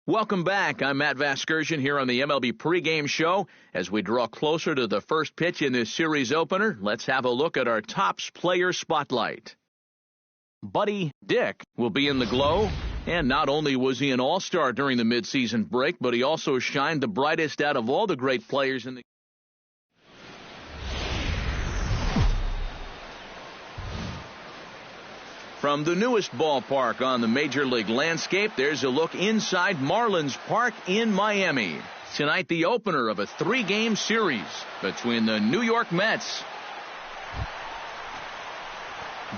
Welcome back. I'm Matt Vasgersian here on the MLB pregame show. As we draw closer to the first pitch in this series opener, let's have a look at our Topps player spotlight. Buddy Dick will be in the glow, and not only was he an all-star during the midseason break, but he also shined the brightest out of all the great players in the From the newest ballpark on the Major League landscape, there's a look inside Marlins Park in Miami. Tonight, the opener of a 3-game series between the New York Mets.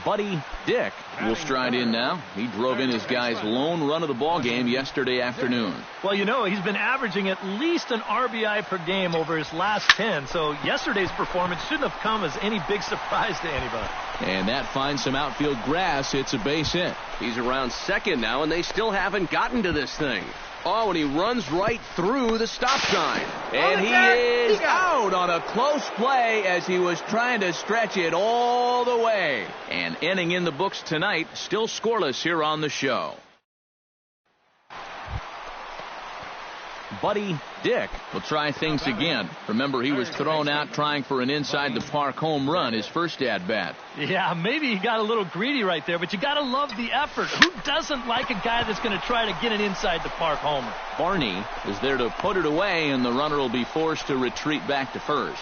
Buddy Dick will stride in now. He drove in his guy's lone run of the ball game yesterday afternoon. Well, you know, he's been averaging at least an RBI per game over his last 10, so yesterday's performance shouldn't have come as any big surprise to anybody. And that finds some outfield grass. It's a base hit. He's around second now, and they still haven't gotten to this thing. Oh, and he runs right through the stop sign. And he is out on a close play as he was trying to stretch it all the way. And inning in the books tonight, still scoreless here on the show. Buddy Dick will try things again. Remember, he was thrown out trying for an inside-the-park home run his first at-bat. Yeah, maybe he got a little greedy right there, but you got to love the effort. Who doesn't like a guy that's going to try to get an inside-the-park homer? Barney is there to put it away, and the runner will be forced to retreat back to first.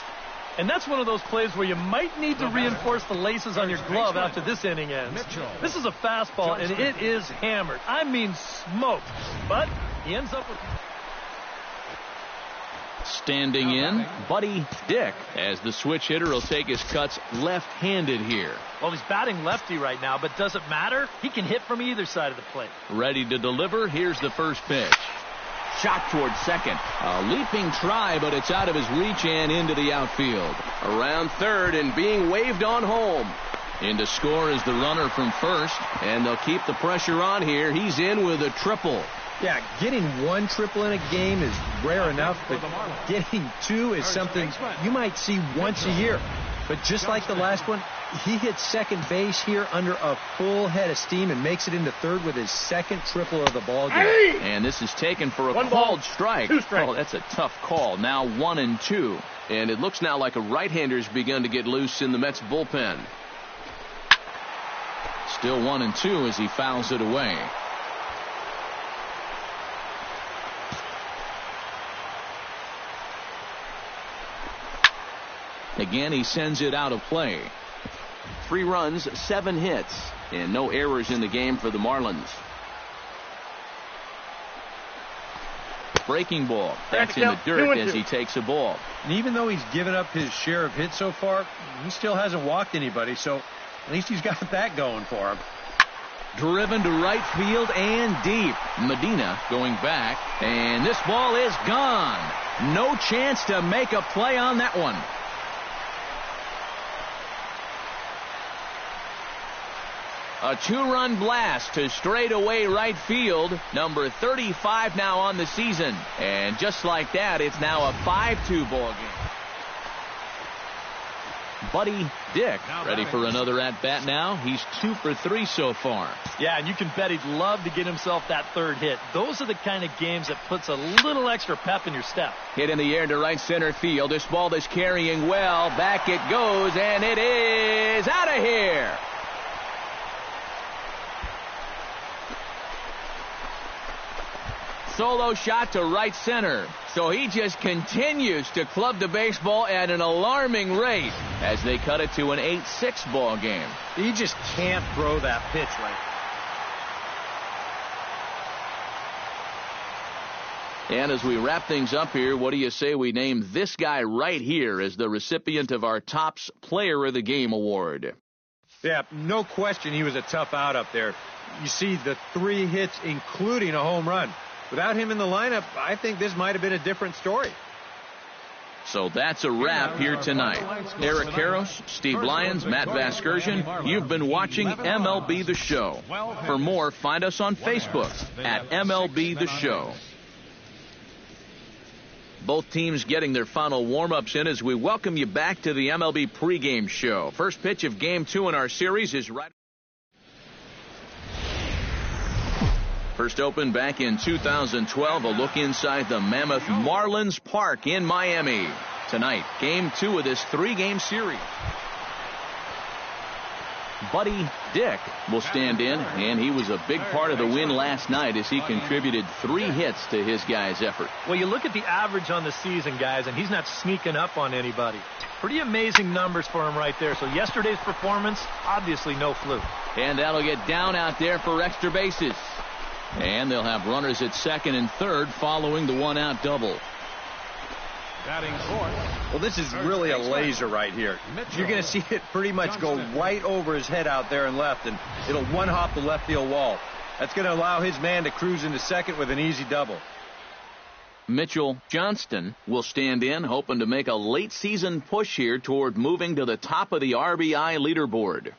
And that's one of those plays where you might need to reinforce the laces on your glove after this inning ends. This is a fastball, and it is hammered. I mean smoked. But he ends up with... Standing in, Buddy Dick, as the switch hitter will take his cuts left-handed here. Well, he's batting lefty right now, but does it matter? He can hit from either side of the plate. Ready to deliver. Here's the first pitch. Shot towards second. A leaping try, but it's out of his reach and into the outfield. Around third and being waved on home. In to score is the runner from first, and they'll keep the pressure on here. He's in with a triple. Yeah, getting one triple in a game is rare enough, but getting two is something you might see once a year. But just like the last one, he hits second base here under a full head of steam and makes it into third with his second triple of the ball game. And this is taken for a called strike. Oh, that's a tough call. Now 1-2. And it looks now like a right-hander's begun to get loose in the Mets bullpen. Still 1-2 as he fouls it away. Again, he sends it out of play. 3 runs, 7 hits, and no errors in the game for the Marlins. Breaking ball. That's in the dirt as he takes a ball. And even though he's given up his share of hits so far, he still hasn't walked anybody, so at least he's got that going for him. Driven to right field and deep. Medina going back, and this ball is gone. No chance to make a play on that one. A 2-run blast to straightaway right field. Number 35 now on the season. And just like that, it's now a 5-2 ball game. Buddy Dick ready for another at-bat now. He's 2 for 3 so far. Yeah, and you can bet he'd love to get himself that third hit. Those are the kind of games that puts a little extra pep in your step. Hit in the air to right center field. This ball is carrying well. Back it goes, and it is out of here. Solo shot to right center. So he just continues to club the baseball at an alarming rate as they cut it to an 8-6 ball game. He just can't throw that pitch right. And as we wrap things up here, what do you say we name this guy right here as the recipient of our Topps Player of the Game award? Yeah, no question he was a tough out up there. You see the 3 hits, including a home run. Without him in the lineup, I think this might have been a different story. So that's a wrap here tonight. Eric Karros, Steve Lyons, Matt Vasgersian, you've been watching MLB The Show. For more, find us on Facebook at MLB The Show. Both teams getting their final warm-ups in as we welcome you back to the MLB pregame show. First pitch of Game 2 in our series is right. First opened back in 2012, a look inside the Mammoth Marlins Park in Miami. Tonight, Game 2 of this 3-game series. Buddy Dick will stand in, and he was a big part of the win last night as he contributed 3 hits to his guys' effort. Well, you look at the average on the season, guys, and he's not sneaking up on anybody. Pretty amazing numbers for him right there. So yesterday's performance, obviously no fluke. And that'll get down out there for extra bases. And they'll have runners at second and third following the 1-out double. Well, this is really a laser right here. You're going to see it pretty much go right over his head out there and left, and it'll one-hop the left field wall. That's going to allow his man to cruise into second with an easy double. Mitchell Johnston will stand in, hoping to make a late-season push here toward moving to the top of the RBI leaderboard.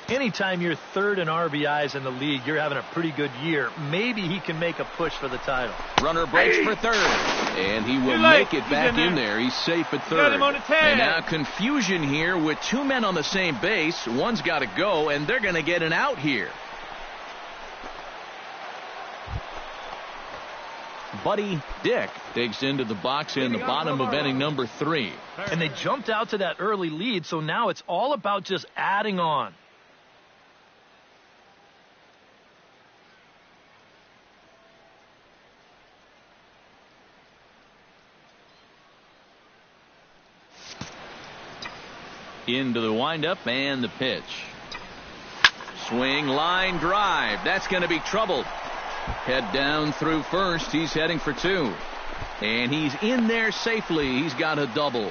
Anytime you're third in RBIs in the league, you're having a pretty good year. Maybe he can make a push for the title. Runner breaks for third, and he will make it back in there. He's safe at third. And now confusion here with 2 men on the same base. One's got to go, and they're going to get an out here. Buddy Dick digs into the box in the bottom of inning number 3. And they jumped out to that early lead, so now it's all about just adding on. Into the windup and the pitch. Swing, line drive. That's going to be trouble. Head down through first. He's heading for 2. And he's in there safely. He's got a double.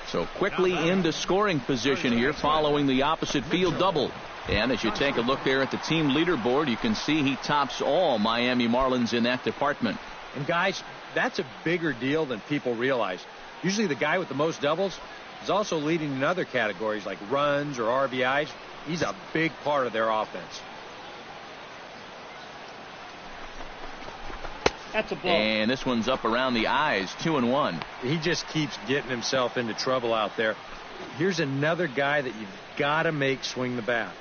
So quickly into scoring position here following the opposite field double. And as you take a look there at the team leaderboard, you can see he tops all Miami Marlins in that department. And guys, that's a bigger deal than people realize. Usually the guy with the most doubles is also leading in other categories like runs or RBIs. He's a big part of their offense. That's a ball. And this one's up around the eyes, 2-1. He just keeps getting himself into trouble out there. Here's another guy that you've got to make swing the bat.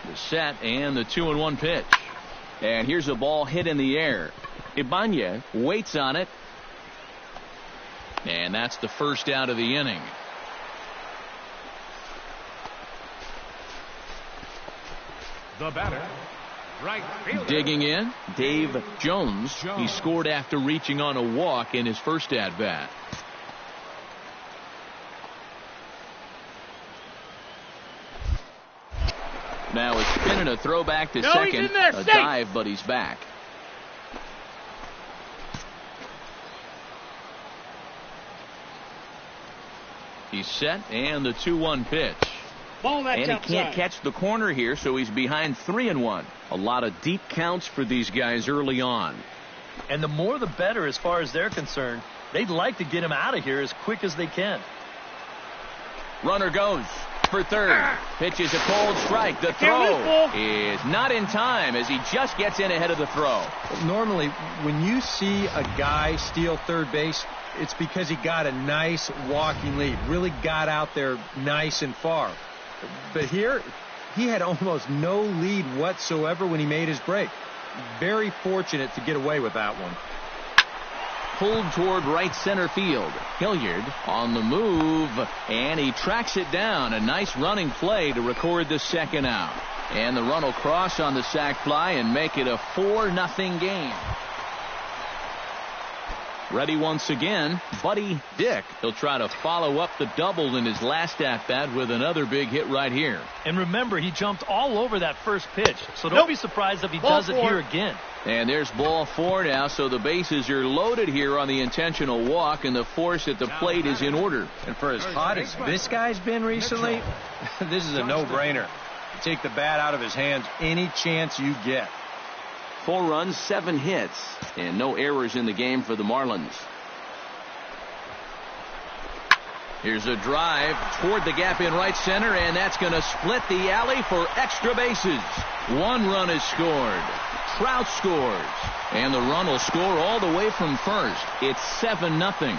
The set and the 2-1 pitch. And here's a ball hit in the air. Ibanez waits on it. And that's the first out of the inning. The batter, right fielder. Digging in, Dave Jones. He scored after reaching on a walk in his first at-bat. Now it's spinning a throwback to second. A dive, but he's back. He's set, and the 2-1 pitch. And he can't catch the corner here, so he's behind 3-1. A lot of deep counts for these guys early on. And the more the better as far as they're concerned. They'd like to get him out of here as quick as they can. Runner goes for third. Pitches a cold strike. The throw is not in time as he just gets in ahead of the throw. Normally, when you see a guy steal third base, it's because he got a nice walking lead. Really got out there nice and far. But here, he had almost no lead whatsoever when he made his break. Very fortunate to get away with that one. Pulled toward right center field. Hilliard on the move, and he tracks it down. A nice running play to record the second out. And the run will cross on the sac fly and make it a 4-0 game. Ready once again, Buddy Dick. He'll try to follow up the double in his last at-bat with another big hit right here. And remember, he jumped all over that first pitch, so don't be surprised if he does it here again. And there's ball 4 now, so the bases are loaded here on the intentional walk, and the force at the plate is in order. And for as hot as this guy's been recently, this is a no-brainer. Take the bat out of his hands any chance you get. 4 runs, 7 hits, and no errors in the game for the Marlins. Here's a drive toward the gap in right center, and that's going to split the alley for extra bases. 1 run is scored. Trout scores, and the run will score all the way from first. It's 7-0.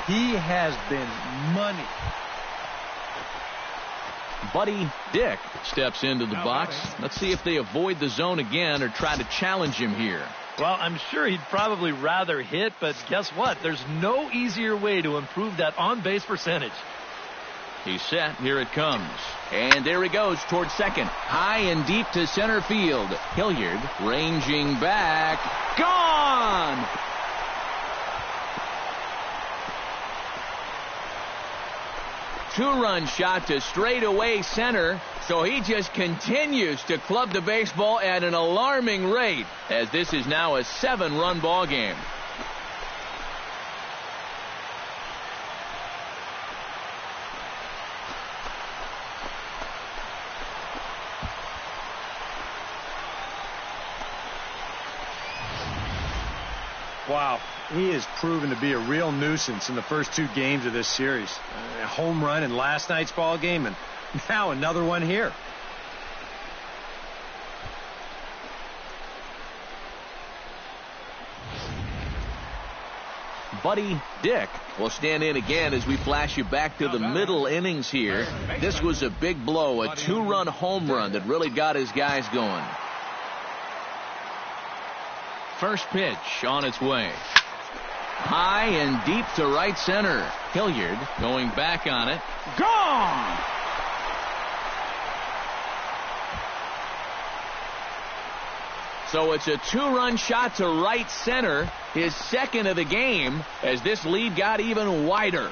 He has been money. Buddy Dick steps into the box. Let's see if they avoid the zone again or try to challenge him here. Well, I'm sure he'd probably rather hit, but guess what? There's no easier way to improve that on-base percentage. He's set. Here it comes. And there he goes toward second. High and deep to center field. Hilliard ranging back. Gone! Two-run shot to straightaway center, so he just continues to club the baseball at an alarming rate, as this is now a 7-run ball game. Wow, he has proven to be a real nuisance in the first 2 games of this series. A home run in last night's ball game, and now another one here. Buddy Dick will stand in again as we flash you back to the middle innings here. This was a big blow, a 2-run home run that really got his guys going. First pitch on its way. High and deep to right center. Hilliard going back on it. Gone! So it's a 2-run shot to right center, his second of the game, as this lead got even wider.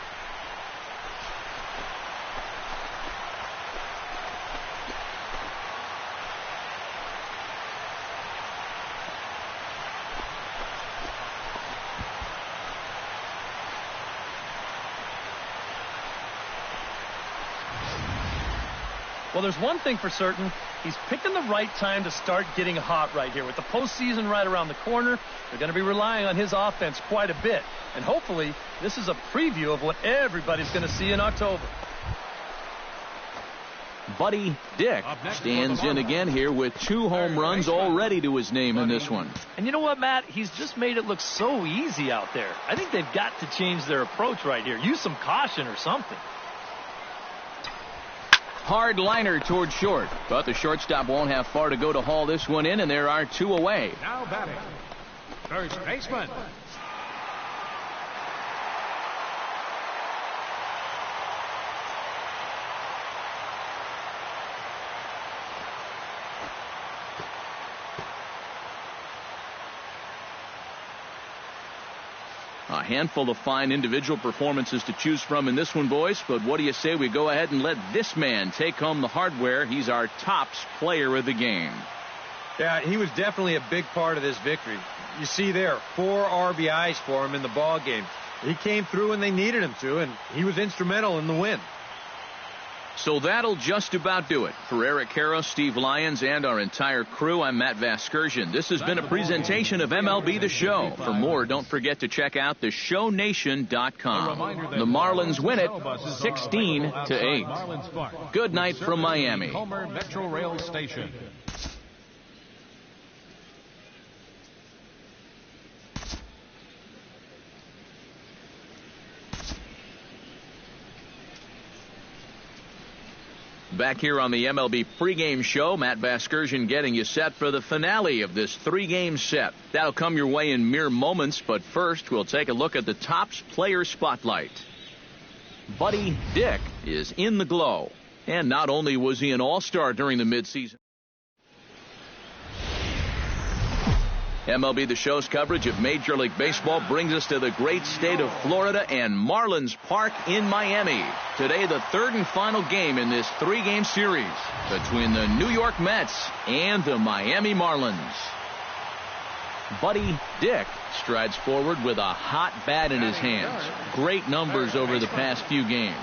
Well, there's one thing for certain. He's picking the right time to start getting hot right here. With the postseason right around the corner, they're going to be relying on his offense quite a bit. And hopefully, this is a preview of what everybody's going to see in October. Buddy Dick stands in again here with 2 home runs already to his name in this one. And you know what, Matt? He's just made it look so easy out there. I think they've got to change their approach right here. Use some caution or something. Hard liner toward short, but the shortstop won't have far to go to haul this one in, and there are 2 away. Now batting, first baseman. A handful of fine individual performances to choose from in this one, boys. But what do you say we go ahead and let this man take home the hardware? He's our tops player of the game. Yeah, he was definitely a big part of this victory. You see there, 4 RBIs for him in the ball game. He came through when they needed him to, and he was instrumental in the win. So that'll just about do it. For Eric Karros, Steve Lyons, and our entire crew, I'm Matt Vasgersian. This has been a presentation of MLB The Show. For more, don't forget to check out theshownation.com. The Marlins win it 16-8. Good night from Miami. Homer Metro Rail Station. Back here on the MLB pregame show, Matt Vasgersian getting you set for the finale of this 3-game set. That'll come your way in mere moments, but first we'll take a look at the Topps Player Spotlight. Buddy Dick is in the glow. And not only was he an all-star during the midseason, MLB The Show's coverage of Major League Baseball brings us to the great state of Florida and Marlins Park in Miami. Today, the third and final game in this 3-game series between the New York Mets and the Miami Marlins. Buddy Dick strides forward with a hot bat in his hands. Great numbers over the past few games.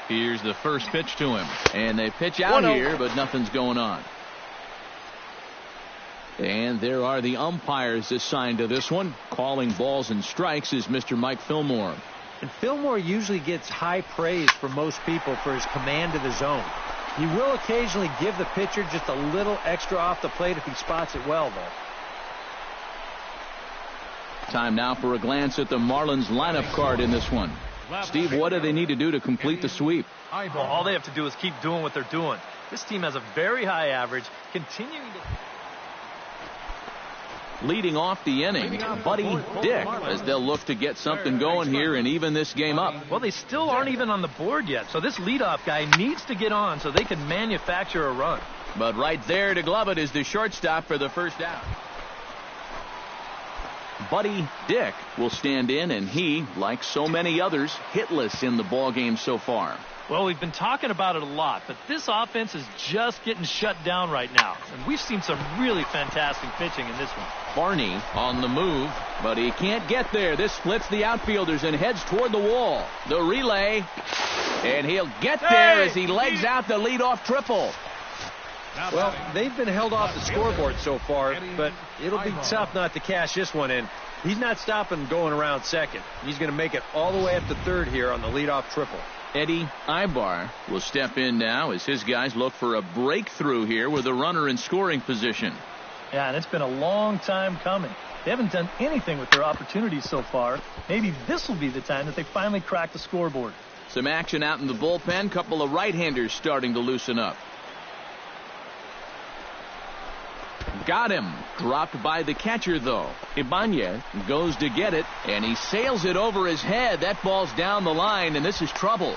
Here's the first pitch to him. And they pitch out here, but nothing's going on. And there are the umpires assigned to this one. Calling balls and strikes is Mr. Mike Fillmore. And Fillmore usually gets high praise from most people for his command of the zone. He will occasionally give the pitcher just a little extra off the plate if he spots it well, though. Time now for a glance at the Marlins lineup card in this one. Steve, what do they need to do to complete the sweep? Well, all they have to do is keep doing what they're doing. This team has a very high average, continuing to... Leading off the inning, Buddy Dick, as they'll look to get something going here and even this game up. Well, they still aren't even on the board yet, so this leadoff guy needs to get on so they can manufacture a run. But right there to glove it is the shortstop for the first out. Buddy Dick will stand in, and he, like so many others, hitless in the ballgame so far. Well, we've been talking about it a lot, but this offense is just getting shut down right now. And we've seen some really fantastic pitching in this one. Barney on the move, but he can't get there. This splits the outfielders and heads toward the wall. The relay, and he'll get there as he legs out the leadoff triple. Well, they've been held off the scoreboard so far, but it'll be tough not to cash this one in. He's not stopping going around second. He's going to make it all the way up to third here on the leadoff triple. Eddie Ibar will step in now as his guys look for a breakthrough here with a runner in scoring position. Yeah, and it's been a long time coming. They haven't done anything with their opportunities so far. Maybe this will be the time that they finally crack the scoreboard. Some action out in the bullpen. Couple of right-handers starting to loosen up. Got him. Dropped by the catcher, though. Ibanez goes to get it, and he sails it over his head. That ball's down the line, and this is trouble.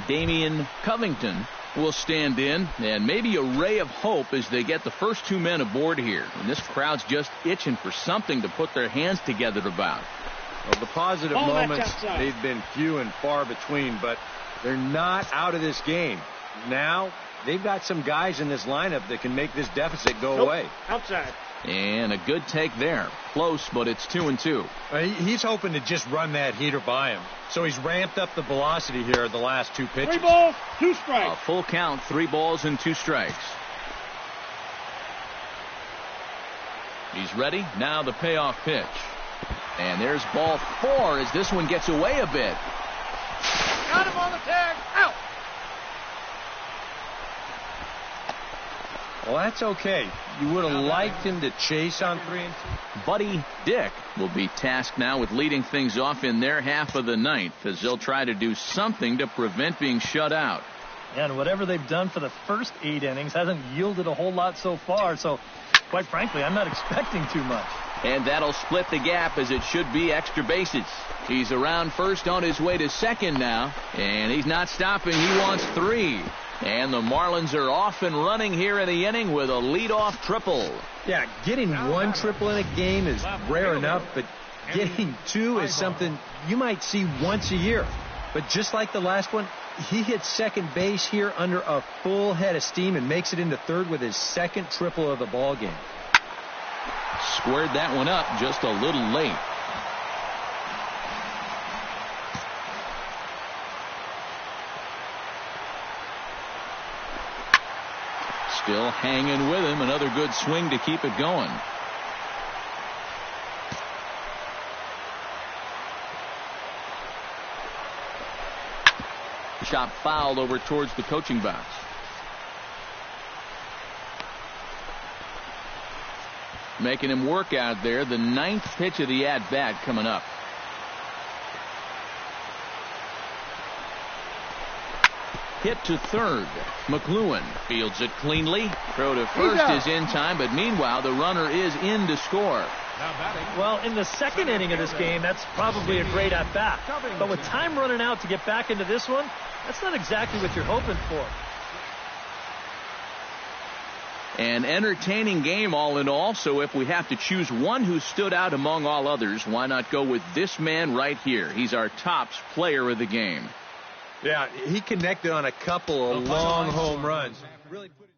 Damian Covington will stand in, and maybe a ray of hope as they get the first 2 men aboard here. And this crowd's just itching for something to put their hands together about. Well, the positive moments, they've been few and far between, but they're not out of this game. Now, they've got some guys in this lineup that can make this deficit go away. Outside. And a good take there. Close, but it's 2-2. He's hoping to just run that heater by him. So he's ramped up the velocity here the last 2 pitches. 3 balls, 2 strikes. A full count, 3 balls and 2 strikes. He's ready. Now the payoff pitch. And there's ball 4 as this one gets away a bit. Got him on the tag. Out. Well, that's okay. You would have liked him to chase on 3 and 2. Buddy Dick will be tasked now with leading things off in their half of the ninth as they'll try to do something to prevent being shut out. And whatever they've done for the first 8 innings hasn't yielded a whole lot so far. So, quite frankly, I'm not expecting too much. And that'll split the gap as it should be extra bases. He's around first on his way to second now. And he's not stopping. He wants 3. And the Marlins are off and running here in the inning with a leadoff triple. Yeah, getting 1 triple in a game is rare enough, but getting 2 is something you might see once a year. But just like the last one, he hits second base here under a full head of steam and makes it into third with his 2nd triple of the ball game. Squared that one up just a little late. Still hanging with him. Another good swing to keep it going. Shot fouled over towards the coaching box. Making him work out there. The 9th pitch of the at-bat coming up. Hit to third. McLuhan fields it cleanly. Throw to first is in time, but meanwhile the runner is in to score. Well, in the 2nd inning of this game, that's probably a great at-bat. But with time running out to get back into this one, that's not exactly what you're hoping for. An entertaining game all in all, so if we have to choose one who stood out among all others, why not go with this man right here? He's our tops player of the game. Yeah, he connected on a couple of long home runs. Really put it